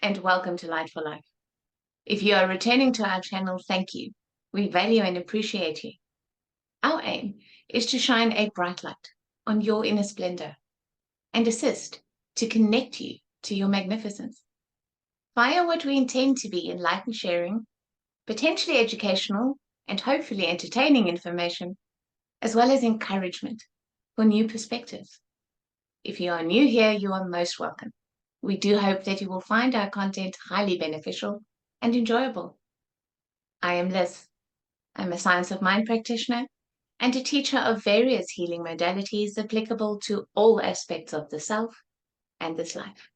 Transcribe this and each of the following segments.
and welcome to Light for Life. If you are returning to our channel, thank you. We value and appreciate you. Our aim is to shine a bright light on your inner splendor and assist to connect you to your magnificence via what we intend to be enlightened sharing, potentially educational and hopefully entertaining information, as well as encouragement for new perspectives. If you are new here, you are most welcome. We do hope that you will find our content highly beneficial and enjoyable. I am Liz. I'm a science of mind practitioner and a teacher of various healing modalities applicable to all aspects of the self and this life.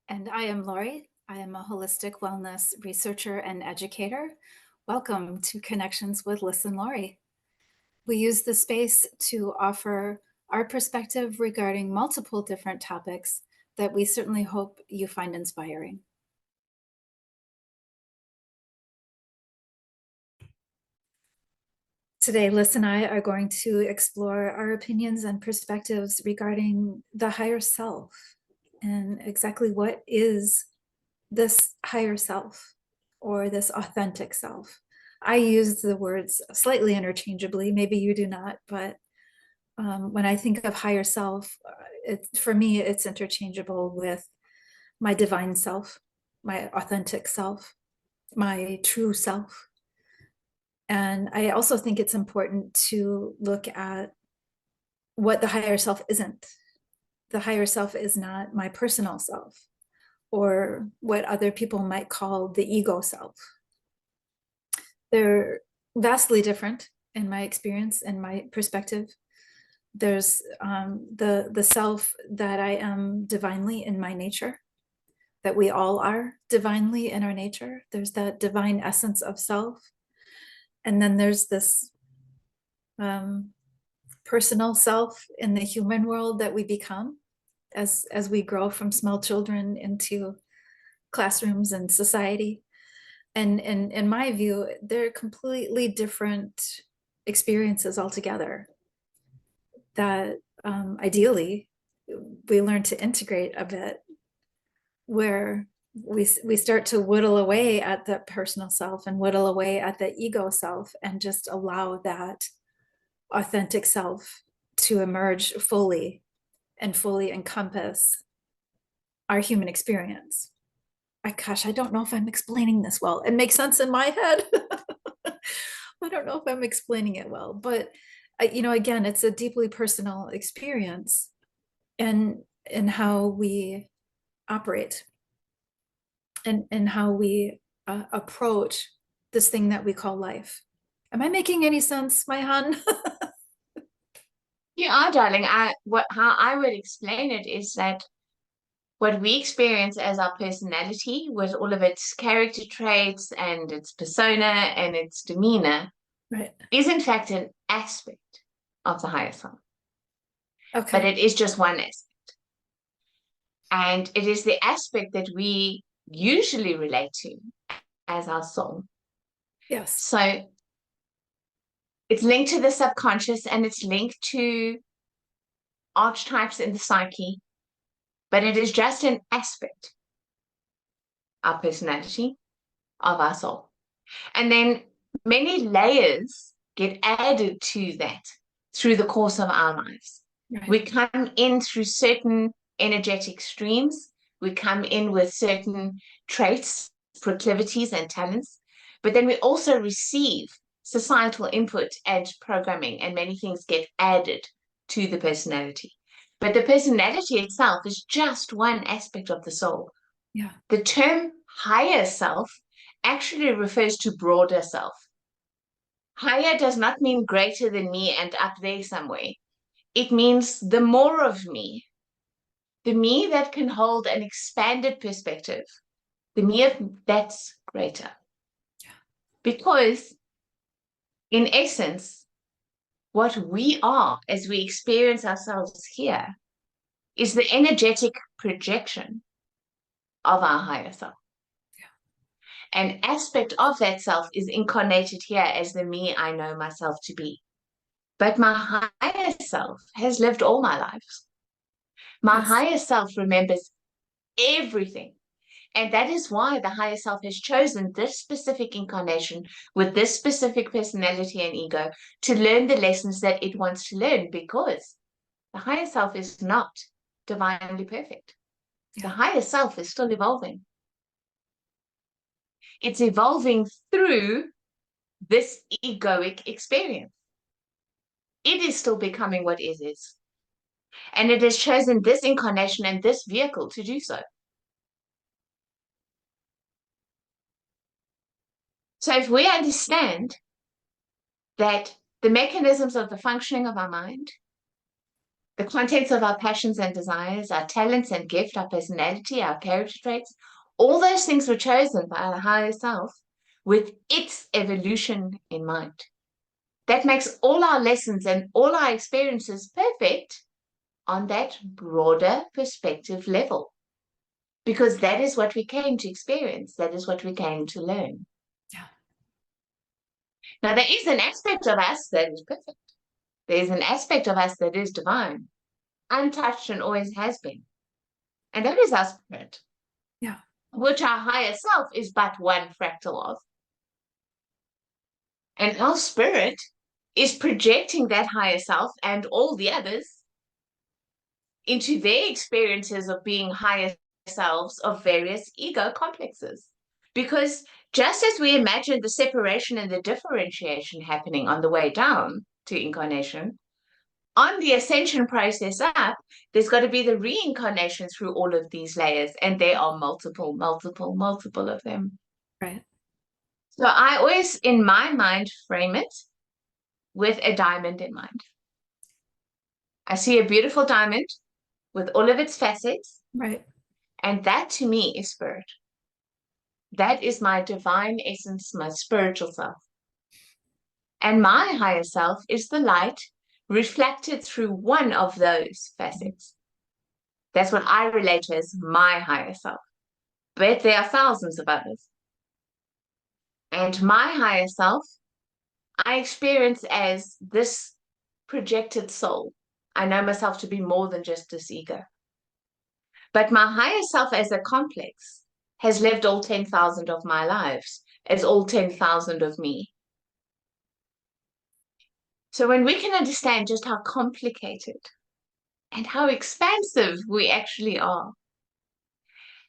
And I am Lori. I am a holistic wellness researcher and educator. Welcome to Connections with Liss and Lori. We use this space to offer our perspective regarding multiple different topics that we certainly hope you find inspiring. Today, Liss and I are going to explore our opinions and perspectives regarding the higher self and exactly what is this higher self or this authentic self. I use the words slightly interchangeably, maybe you do not, but when I think of higher self, for me, it's interchangeable with my divine self, my authentic self, my true self. And I also think it's important to look at what the higher self isn't. The higher self is not my personal self or what other people might call the ego self. They're vastly different in my experience and my perspective. There's the self that I am divinely in my nature, that we all are divinely in our nature. There's that divine essence of self. And then there's this personal self in the human world that we become as we grow from small children into classrooms and society. And in my view, they're completely different experiences altogether that ideally we learn to integrate a bit, where we start to whittle away at the personal self and whittle away at the ego self and just allow that authentic self to emerge fully and fully encompass our human experience. Gosh, I don't know if I'm explaining this well. It makes sense in my head. I don't know if I'm explaining it well, but again, it's a deeply personal experience and how we operate and how we approach this thing that we call life. Am I making any sense, my hon? You are, darling. How I would explain it is that what we experience as our personality, with all of its character traits and its persona and its demeanor, right, is in fact an aspect of the higher self. Okay. But it is just one aspect. And it is the aspect that we usually relate to as our soul. Yes. So it's linked to the subconscious and it's linked to archetypes in the psyche, but it is just an aspect of our personality, of our soul. And then many layers get added to that through the course of our lives. Right. We come in through certain energetic streams. We come in with certain traits, proclivities, and talents. But then we also receive societal input and programming, and many things get added to the personality. But the personality itself is just one aspect of the soul. Yeah. The term higher self actually refers to broader self. Higher does not mean greater than me and up there somewhere. It means the more of me, the me that can hold an expanded perspective, the me that's greater. Yeah. Because in essence, what we are as we experience ourselves here is the energetic projection of our higher self. Yeah. An aspect of that self is incarnated here as the me I know myself to be. But my higher self has lived all my lives. My higher self remembers everything And that is why the higher self has chosen this specific incarnation with this specific personality and ego to learn the lessons that it wants to learn, because the higher self is not divinely perfect. The higher self is still evolving. It's evolving through this egoic experience. It is still becoming what it is. And it has chosen this incarnation and this vehicle to do so. So if we understand that the mechanisms of the functioning of our mind, the contents of our passions and desires, our talents and gift, our personality, our character traits, all those things were chosen by the higher self with its evolution in mind. That makes all our lessons and all our experiences perfect on that broader perspective level, because that is what we came to experience. That is what we came to learn. Yeah. Now, there is an aspect of us that is perfect. There's an aspect of us that is divine, untouched, and always has been. And that is our spirit. Yeah. Which our higher self is but one fractal of. And our spirit is projecting that higher self and all the others into their experiences of being higher selves of various ego complexes. Because just as we imagine the separation and the differentiation happening on the way down to incarnation, on the ascension process up, there's got to be the reincarnation through all of these layers, and there are multiple of them. Right. So I always, in my mind, frame it with a diamond in mind. I see a beautiful diamond with all of its facets. Right. And that to me is spirit. That is my divine essence, my spiritual self. And my higher self is the light reflected through one of those facets. That's what I relate to as my higher self. But there are thousands of others. And my higher self, I experience as this projected soul. I know myself to be more than just this ego. But my higher self as a complex has lived all 10,000 of my lives as all 10,000 of me. So when we can understand just how complicated and how expansive we actually are,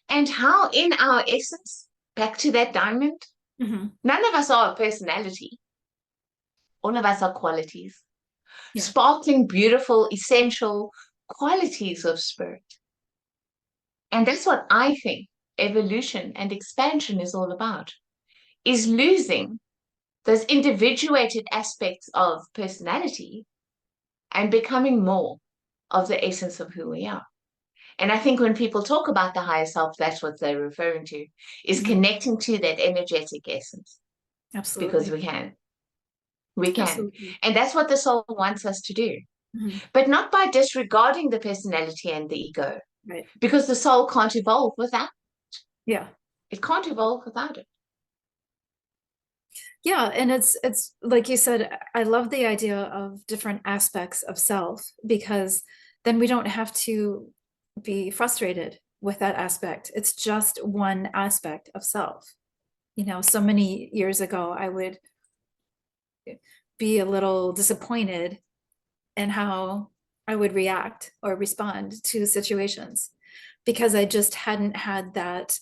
and how in our essence, back to that diamond, none of us are a personality. All of us are qualities. Yeah. Sparkling, beautiful, essential qualities of spirit. And that's what I think evolution and expansion is all about, is losing those individuated aspects of personality and becoming more of the essence of who we are. And I think when people talk about the higher self, that's what they're referring to, is connecting to that energetic essence. Absolutely. Because we can. We can. Absolutely. And that's what the soul wants us to do. But not by disregarding the personality and the ego. Right. Because the soul can't evolve without it. Yeah. It can't evolve without it. Yeah, and it's like you said, I love the idea of different aspects of self, because then we don't have to be frustrated with that aspect. It's just one aspect of self. You know, so many years ago, I would be a little disappointed in how I would react or respond to situations, because I just hadn't had that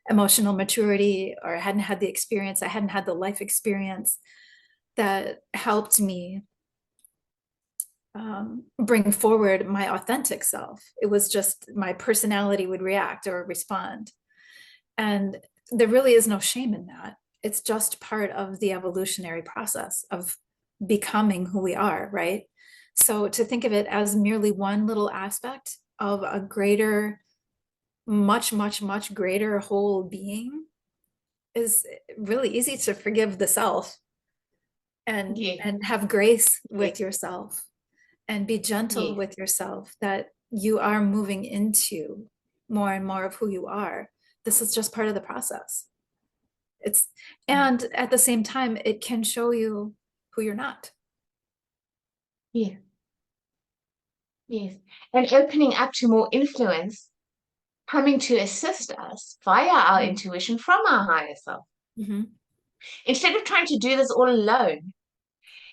emotional maturity, or hadn't had the experience. I hadn't had the life experience that helped me bring forward my authentic self. It was just my personality would react or respond. And there really is no shame in that. It's just part of the evolutionary process of becoming who we are, right? So to think of it as merely one little aspect of a greater, much greater whole being is really easy to forgive the self and have grace with yourself and be gentle with yourself, that you are moving into more and more of who you are. This is just part of the process. And at the same time, it can show you who you're not. Yes. And opening up to more influence coming to assist us via our Mm. intuition from our higher self. Mm-hmm. Instead of trying to do this all alone,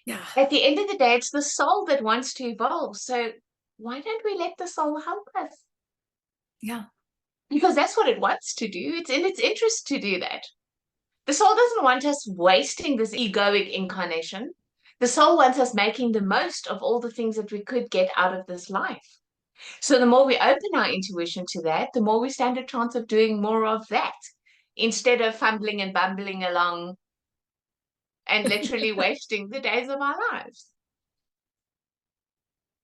Yeah. at the end of the day, it's the soul that wants to evolve. So why don't we let the soul help us? Yeah. Because that's what it wants to do. It's in its interest to do that. The soul doesn't want us wasting this egoic incarnation. The soul wants us making the most of all the things that we could get out of this life. So the more we open our intuition to that, the more we stand a chance of doing more of that instead of fumbling and bumbling along and literally wasting the days of our lives.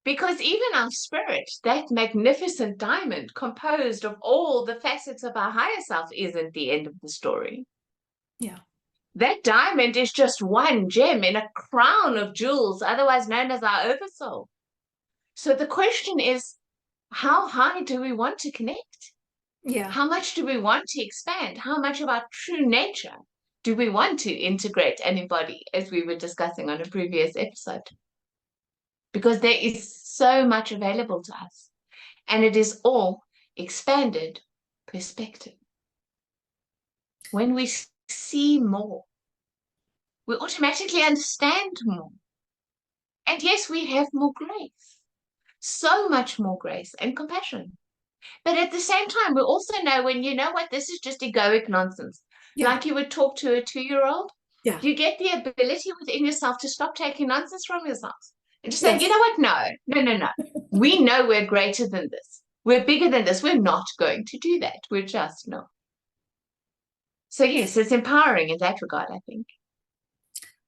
Because even our spirit, that magnificent diamond composed of all the facets of our higher self, isn't the end of the story. Yeah. That diamond is just one gem in a crown of jewels, otherwise known as our oversoul. So the question is, how high do we want to connect? Yeah. How much do we want to expand? How much of our true nature do we want to integrate and embody, as we were discussing on a previous episode? Because there is so much available to us, and it is all expanded perspective. When we see more, we automatically understand more. And yes, we have more grace, so much more grace and compassion. But at the same time, we also know when you know what, this is just egoic nonsense. Yeah. Like you would talk to a 2-year-old, Yeah. you get the ability within yourself to stop taking nonsense from yourself and just say, Yes. you know what? No. We know we're greater than this. We're bigger than this. We're not going to do that. We're just not. So yes, it's empowering in that regard, I think.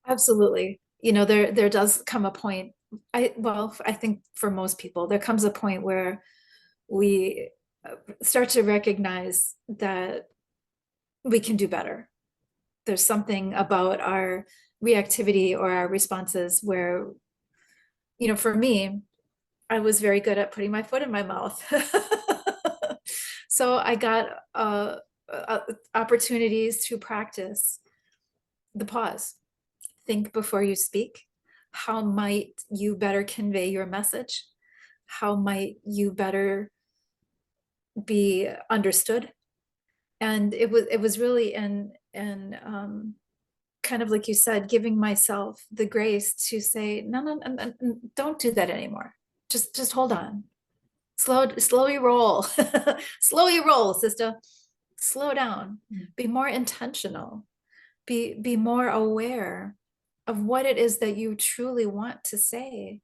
Absolutely. You know, there does come a point, I think for most people, there comes a point where we start to recognize that we can do better. There's something about our reactivity or our responses where, you know, for me, I was very good at putting my foot in my mouth. So I got opportunities to practice the pause. Think before you speak. How might you better convey your message? How might you better be understood? And it was really in kind of like you said, giving myself the grace to say, no, don't do that anymore. Just hold on. Slow your roll. Slow your roll, sister. Slow down. Be more intentional. Be more aware of what it is that you truly want to say.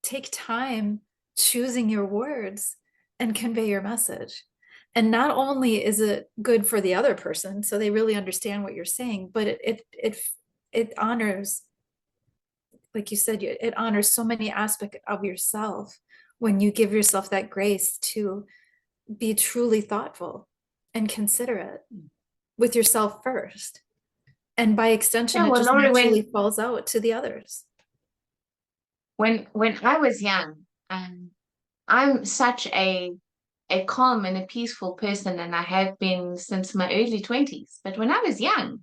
Take time choosing your words and convey your message. And not only is it good for the other person, so they really understand what you're saying, but it honors, like you said, it honors so many aspects of yourself when you give yourself that grace to be truly thoughtful and considerate with yourself first. And by extension, Yeah, it well, just Lori, naturally falls out to the others. when I was young, I'm such a calm and a peaceful person, and I have been since my early 20s. But when I was young,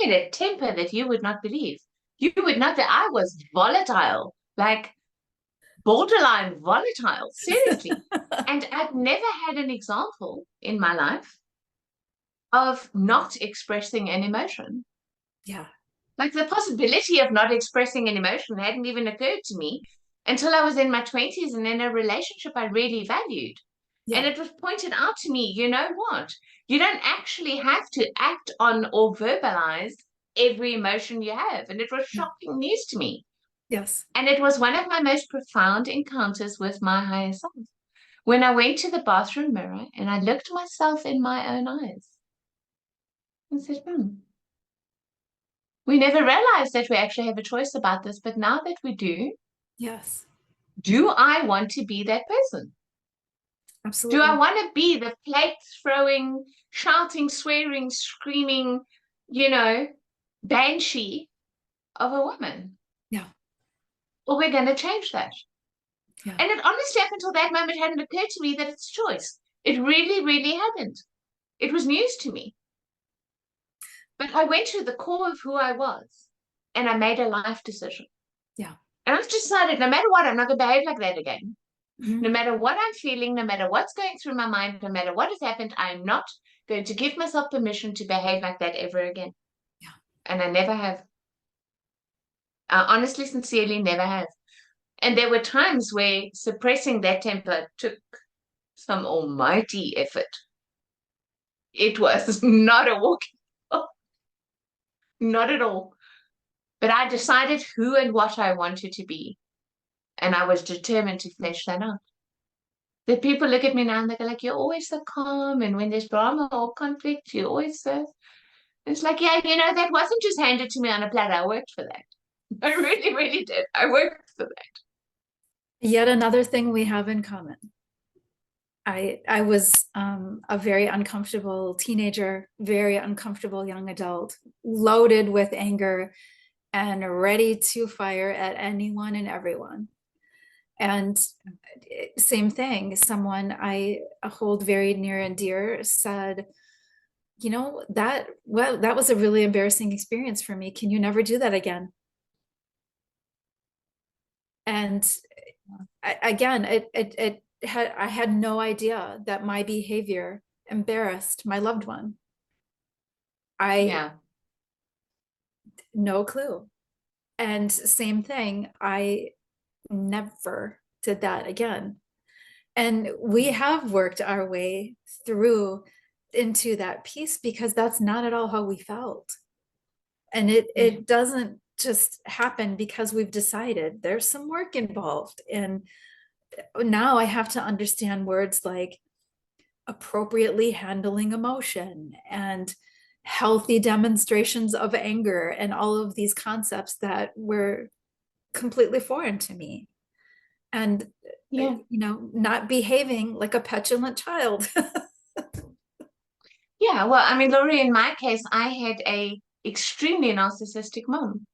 I had a temper that you would not believe. You would not that I was volatile, like borderline volatile, seriously. And I've never had an example in my life of not expressing an emotion. Yeah. Like the possibility of not expressing an emotion hadn't even occurred to me until I was in my 20s and in a relationship I really valued. And Yeah. it was pointed out to me, you know what? You don't actually have to act on or verbalize every emotion you have. And it was Yeah. shocking news to me. Yes. And it was one of my most profound encounters with my higher self. When I went to the bathroom mirror and I looked myself in my own eyes and said, we never realized that we actually have a choice about this, but now that we Yes. do I want to be that person? Do I Absolutely. want to be the plate throwing, shouting, swearing, screaming, you know, banshee of a woman? Yeah. Or we're going to change that. Yeah. And it honestly, up until that moment, hadn't occurred to me that it's choice. It really, really hadn't. It was news to me. But I went to the core of who I was and I made a life decision. Yeah. And I've decided no matter what, I'm not going to behave like that again. No matter what I'm feeling, no matter what's going through my mind, no matter what has happened, I'm not going to give myself permission to behave like that ever again. Yeah. And I never have. I honestly, sincerely never have. And there were times where suppressing that temper took some almighty effort. It was not a walk, not at all. But I decided who and what I wanted to be. And I was determined to flesh that out. The people look at me now and they go like, you're always so calm. And when there's drama or conflict, you're always so... It's like, yeah, that wasn't just handed to me on a platter. I worked for that. I really, really did. I worked for that. Yet another thing we have in common. I was a very uncomfortable teenager, very uncomfortable young adult, loaded with anger and ready to fire at anyone and everyone. And same thing, someone I hold very near and dear said, that was a really embarrassing experience for me. Can you never do that again? And again, I had no idea that my behavior embarrassed my loved one. No clue. And same thing, I never did that again. And we have worked our way through into that piece because that's not at all how we felt. And it doesn't just happen because we've decided. There's some work involved. And now I have to understand words like appropriately handling emotion and healthy demonstrations of anger and all of these concepts that were completely foreign to me. And not behaving like a petulant child. Yeah, well, I mean, Lori, in my case, I had a extremely narcissistic mom.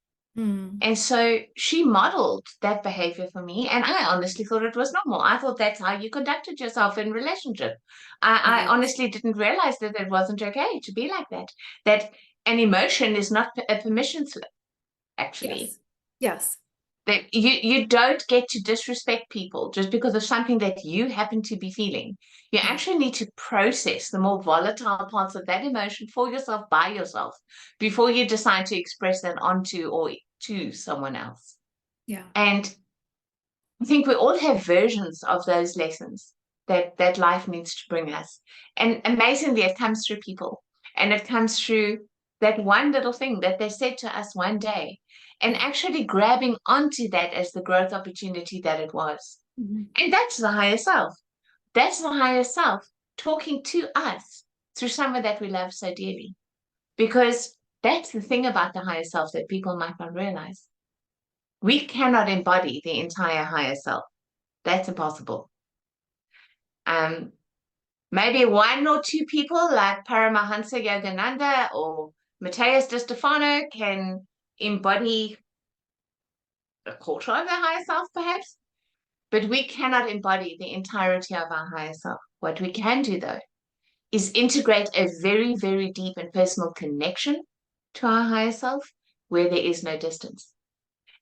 And so she modeled that behavior for me, and I honestly thought it was normal. I thought that's how you conducted yourself in relationship. I honestly didn't realize that it wasn't okay to be like that. That an emotion is not a permission slip, actually. Yes. That you don't get to disrespect people just because of something that you happen to be feeling. You actually need to process the more volatile parts of that emotion for yourself, by yourself, before you decide to express that onto or to someone else. Yeah. And I think we all have versions of those lessons that life needs to bring us. And amazingly, it comes through people. And it comes through that one little thing that they said to us one day, and actually grabbing onto that as the growth opportunity that it was. And that's the higher self. That's the higher self talking to us through someone that we love so dearly. Because that's the thing about the higher self that people might not realize. We cannot embody the entire higher self. That's impossible. Maybe one or two people like Paramahansa Yogananda or Matthias de Stefano can embody a quarter of our higher self, perhaps, but we cannot embody the entirety of our higher self. What we can do, though, is integrate a very, very deep and personal connection to our higher self where there is no distance.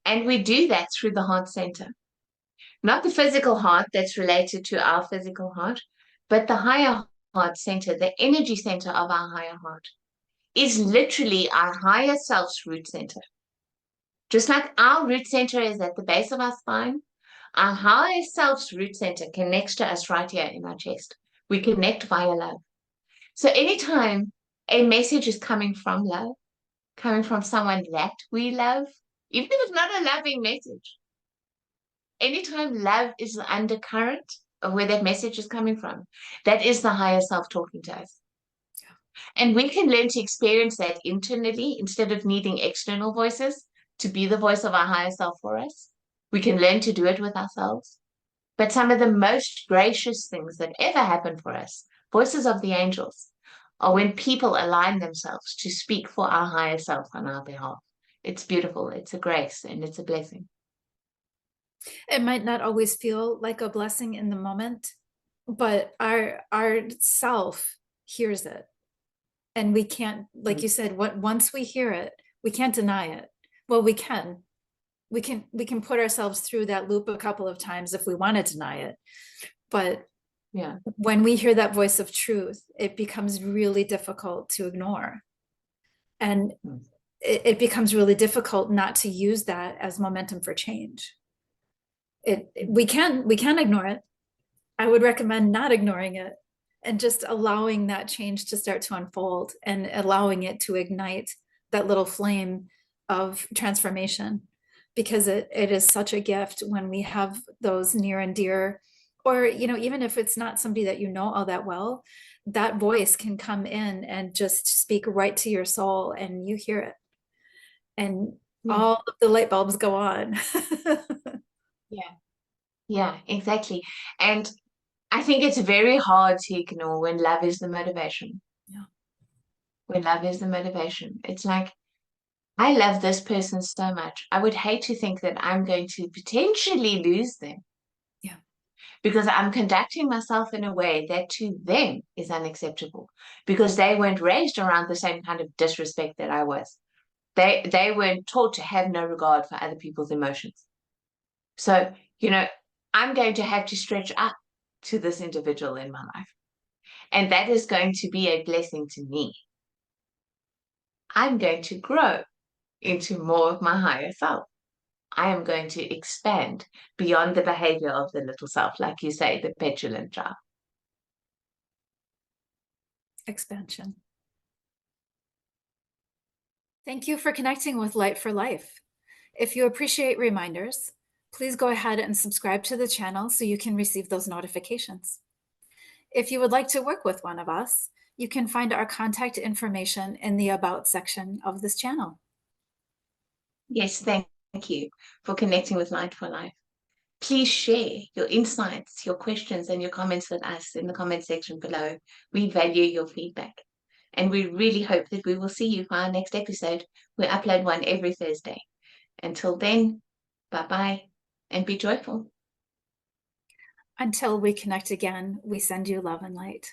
And we do that through the heart center. Not the physical heart that's related to our physical heart, but the higher heart center, the energy center of our higher heart, is literally our higher self's root center. Just like our root center is at the base of our spine, our higher self's root center connects to us right here in our chest. We connect via love. So anytime a message is coming from love, coming from someone that we love, even if it's not a loving message, anytime love is the undercurrent of where that message is coming from, that is the higher self talking to us. And we can learn to experience that internally instead of needing external voices to be the voice of our higher self for us. We can learn to do it with ourselves. But some of the most gracious things that ever happen for us, voices of the angels, are when people align themselves to speak for our higher self on our behalf. It's beautiful. It's a grace and it's a blessing. It might not always feel like a blessing in the moment, but our self hears it. And we can't, like you said, once we hear it, we can't deny it. Well, we can, we can put ourselves through that loop a couple of times if we want to deny it. But Yeah. when we hear that voice of truth, it becomes really difficult to ignore. And it becomes really difficult not to use that as momentum for change. We can ignore it. I would recommend not ignoring it and just allowing that change to start to unfold and allowing it to ignite that little flame of transformation, because it is such a gift when we have those near and dear, or even if it's not somebody that you know all that well, that voice can come in and just speak right to your soul and you hear it, and all of the light bulbs go on. Yeah, exactly. And I think it's very hard to ignore when love is the motivation. Yeah. When love is the motivation. It's like, I love this person so much. I would hate to think that I'm going to potentially lose them. Yeah. Because I'm conducting myself in a way that to them is unacceptable, because they weren't raised around the same kind of disrespect that I was. They weren't taught to have no regard for other people's emotions. So, I'm going to have to stretch up to this individual in my life. And that is going to be a blessing to me. I'm going to grow into more of my higher self. I am going to expand beyond the behavior of the little self, like you say, the petulant child. Expansion. Thank you for connecting with Light for Life. If you appreciate reminders, please go ahead and subscribe to the channel so you can receive those notifications. If you would like to work with one of us, you can find our contact information in the About section of this channel. Yes, thank you for connecting with Light for Life. Please share your insights, your questions, and your comments with us in the comment section below. We value your feedback. And we really hope that we will see you for our next episode. We upload one every Thursday. Until then, bye-bye and be joyful. Until we connect again, we send you love and light.